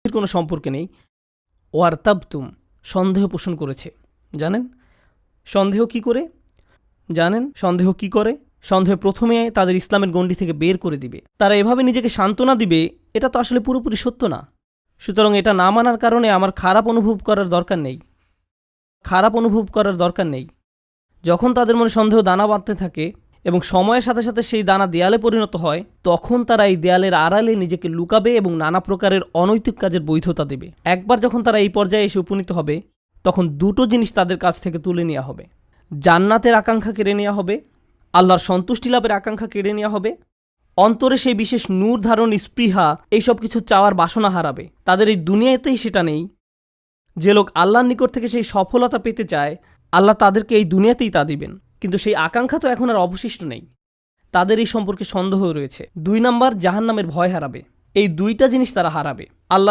কোনো সম্পর্কে নেই। ওয়ারতাবতুম, সন্দেহ পোষণ করেছে। জানেন সন্দেহ কি করে? সন্দেহ প্রথমে তাদের ইসলামের গণ্ডি থেকে বের করে দিবে। তারা এভাবে নিজেকে সান্ত্বনা দিবে, এটা তো আসলে পুরোপুরি সত্য না। সুতরাং এটা না মানার কারণে আমার খারাপ অনুভব করার দরকার নেই। যখন তাদের মনে সন্দেহ দানা বাঁধতে থাকে এবং সময়ের সাথে সাথে সেই দানা দেয়ালে পরিণত হয়, তখন তারা এই দেয়ালের আড়ালে নিজেকে লুকাবে এবং নানা প্রকারের অনৈতিক কাজের বৈধতা দেবে। একবার যখন তারা এই পর্যায়ে এসে উপনীত হবে, তখন দুটো জিনিস তাদের কাছ থেকে তুলে নেওয়া হবে। জান্নাতের আকাঙ্ক্ষা কেড়ে নেওয়া হবে, আল্লাহর সন্তুষ্টি লাভের আকাঙ্ক্ষা কেড়ে নেওয়া হবে। অন্তরে সেই বিশেষ নূর ধারণ, স্পৃহা, এইসব কিছু চাওয়ার বাসনা হারাবে। তাদের এই দুনিয়াতেই সেটা নেই। যে লোক আল্লাহর নিকট থেকে সেই সফলতা পেতে চায়, আল্লাহ তাদেরকে এই দুনিয়াতেই তা দিবেন, কিন্তু সেই আকাঙ্ক্ষা তো এখন আর অবশিষ্ট নেই। তাদের এই সম্পর্কে সন্দেহ রয়েছে। 2 নাম্বার, জাহান্নামের ভয় হারাবে। এই দুইটা জিনিস তারা হারাবে। আল্লাহ